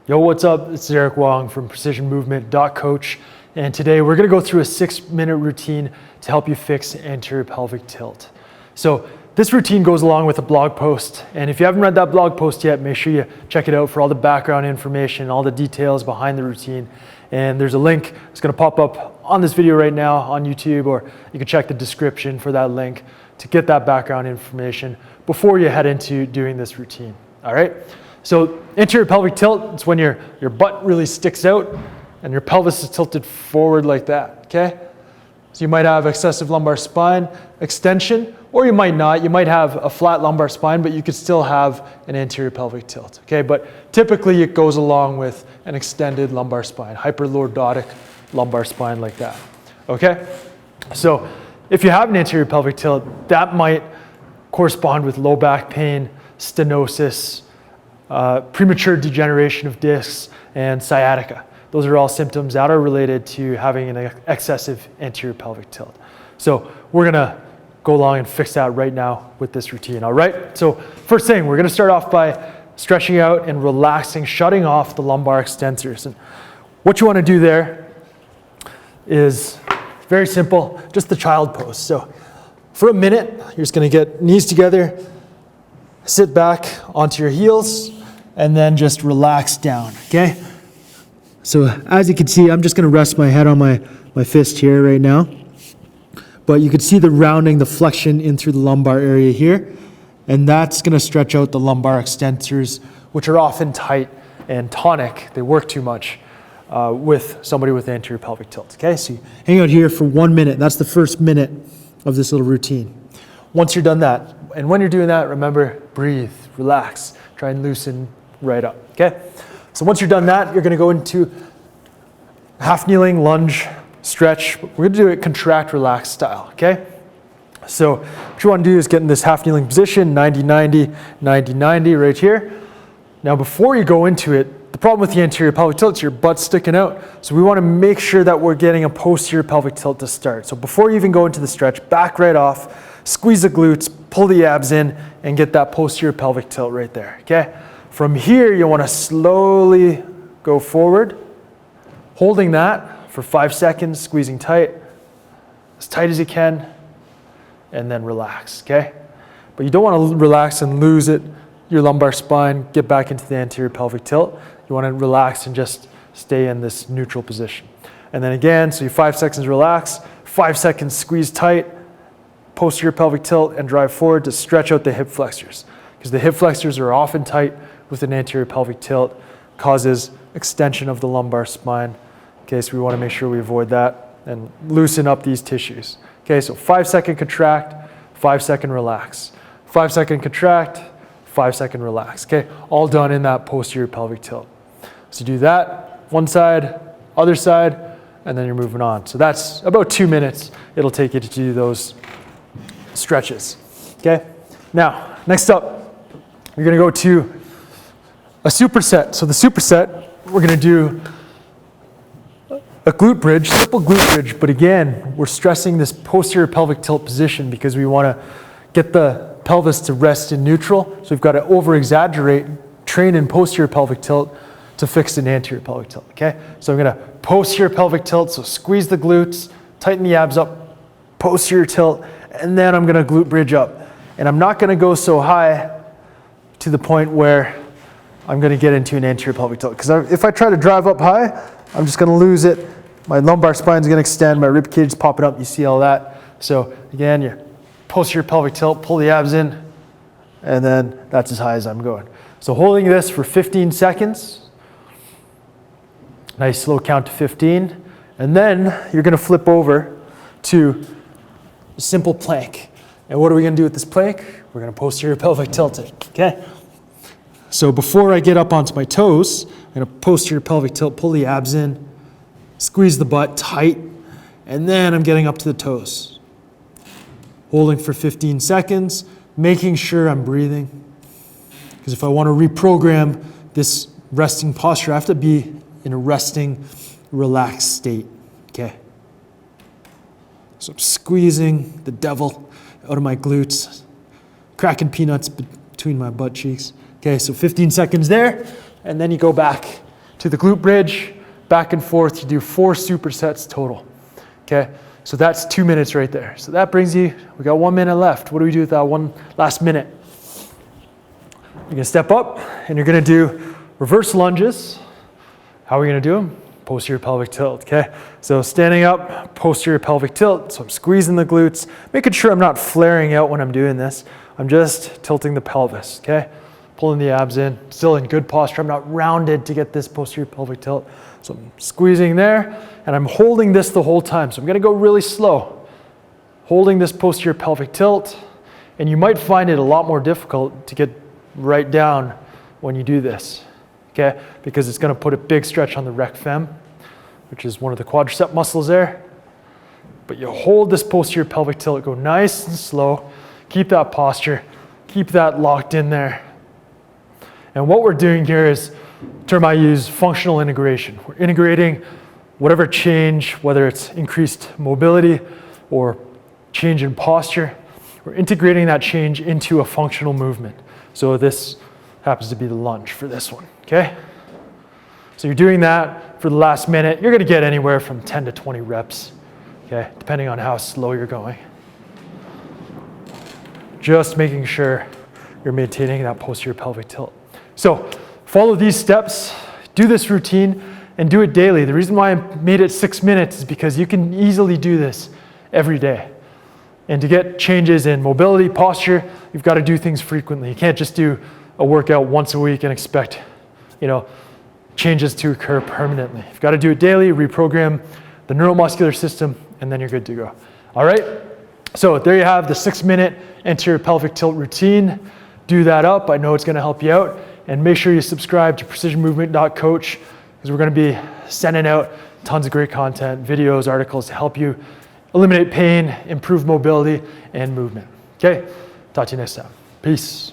Yo, what's up? It's Eric Wong from precisionmovement.coach, and today we're going to go through a 6-minute routine to help you fix anterior pelvic tilt. So this routine goes along with a blog post, and if you haven't read that blog post yet, make sure you check it out for all the background information, all the details behind the routine. And there's a link that's going to pop up on this video right now on YouTube, or you can check the description for that link to get that background information before you head into doing this routine. All right? So anterior pelvic tilt, it's when your butt really sticks out and your pelvis is tilted forward like that, okay? So you might have excessive lumbar spine extension, or you might not. You might have a flat lumbar spine, but you could still have an anterior pelvic tilt, okay? But typically it goes along with an extended lumbar spine, hyperlordotic lumbar spine like that, okay? So if you have an anterior pelvic tilt, that might correspond with low back pain, stenosis, premature degeneration of discs, and sciatica. Those are all symptoms that are related to having an excessive anterior pelvic tilt. So we're gonna go along and fix that right now with this routine, all right? So first thing, we're gonna start off by stretching out and relaxing, shutting off the lumbar extensors. And what you wanna do there is very simple, just the child pose. So for a minute, you're just gonna get knees together, sit back onto your heels, and then just relax down, okay? So as you can see, I'm just gonna rest my head on my fist here right now. But you can see the rounding, the flexion in through the lumbar area here. And that's gonna stretch out the lumbar extensors, which are often tight and tonic. They work too much with somebody with anterior pelvic tilt, okay? So you hang out here for 1 minute. That's the first minute of this little routine. Once you're done that, and when you're doing that, remember, breathe, relax, try and loosen right up, okay? So once you're done that, you're gonna go into half kneeling lunge stretch. We're gonna do it contract, relax style, okay? So what you wanna do is get in this half kneeling position, 90-90, 90-90 right here. Now before you go into it, the problem with the anterior pelvic tilt is your butt's sticking out. So we wanna make sure that we're getting a posterior pelvic tilt to start. So before you even go into the stretch, back right off, squeeze the glutes, pull the abs in, and get that posterior pelvic tilt right there, okay? From here, you want to slowly go forward, holding that for 5 seconds, squeezing tight as you can, and then relax, okay? But you don't want to relax and lose your lumbar spine, get back into the anterior pelvic tilt. You want to relax and just stay in this neutral position. And then again, so you 5 seconds relax, 5 seconds squeeze tight, posterior pelvic tilt, and drive forward to stretch out the hip flexors, because the hip flexors are often tight with an anterior pelvic tilt, causes extension of the lumbar spine. Okay, so we want to make sure we avoid that and loosen up these tissues. Okay, so 5 second contract, 5 second relax. 5 second contract, 5 second relax. Okay, all done in that posterior pelvic tilt. So do that, one side, other side, and then you're moving on. So that's about 2 minutes it'll take you to do those stretches. Okay, now next up, you're gonna go to a superset. So the superset, we're gonna do a glute bridge, simple glute bridge, but again, we're stressing this posterior pelvic tilt position because we wanna get the pelvis to rest in neutral. So we've gotta over-exaggerate, train in posterior pelvic tilt to fix an anterior pelvic tilt, okay? So I'm gonna posterior pelvic tilt, so squeeze the glutes, tighten the abs up, posterior tilt, and then I'm gonna glute bridge up. And I'm not gonna go so high to the point where I'm gonna get into an anterior pelvic tilt. Because if I try to drive up high, I'm just gonna lose it. My lumbar spine's gonna extend, my rib cage is popping up, you see all that. So again, your posterior pelvic tilt, pull the abs in, and then that's as high as I'm going. So holding this for 15 seconds, nice slow count to 15, and then you're gonna flip over to a simple plank. And what are we gonna do with this plank? We're gonna posterior pelvic tilt it, okay? So before I get up onto my toes, I'm gonna posterior pelvic tilt, pull the abs in, squeeze the butt tight, and then I'm getting up to the toes. Holding for 15 seconds, making sure I'm breathing. Because if I wanna reprogram this resting posture, I have to be in a resting, relaxed state, okay? So I'm squeezing the devil out of my glutes, cracking peanuts between my butt cheeks. Okay, so 15 seconds there, and then you go back to the glute bridge, back and forth. You do 4 supersets total, okay? So that's 2 minutes right there. So that brings you, we got 1 minute left. What do we do with that one last minute? You're gonna step up and you're gonna do reverse lunges. How are we gonna do them? Posterior pelvic tilt, okay? So standing up, posterior pelvic tilt. So I'm squeezing the glutes, making sure I'm not flaring out when I'm doing this. I'm just tilting the pelvis, okay? Pulling the abs in, still in good posture. I'm not rounded to get this posterior pelvic tilt. So I'm squeezing there and I'm holding this the whole time. So I'm gonna go really slow. Holding this posterior pelvic tilt, and you might find it a lot more difficult to get right down when you do this, okay? Because it's gonna put a big stretch on the rec fem, which is one of the quadricep muscles there. But you hold this posterior pelvic tilt, go nice and slow, keep that posture, keep that locked in there. And what we're doing here is a term I use, functional integration. We're integrating whatever change, whether it's increased mobility or change in posture, we're integrating that change into a functional movement. So this happens to be the lunge for this one, okay? So you're doing that for the last minute. You're gonna get anywhere from 10 to 20 reps, okay? Depending on how slow you're going. Just making sure you're maintaining that posterior pelvic tilt. So follow these steps, do this routine, and do it daily. The reason why I made it 6 minutes is because you can easily do this every day. And to get changes in mobility, posture, you've got to do things frequently. You can't just do a workout once a week and expect, changes to occur permanently. You've got to do it daily, reprogram the neuromuscular system, and then you're good to go. All right? So there you have the 6-minute anterior pelvic tilt routine. Do that up. I know it's going to help you out. And make sure you subscribe to precisionmovement.coach because we're going to be sending out tons of great content, videos, articles to help you eliminate pain, improve mobility, and movement. Okay? Talk to you next time. Peace.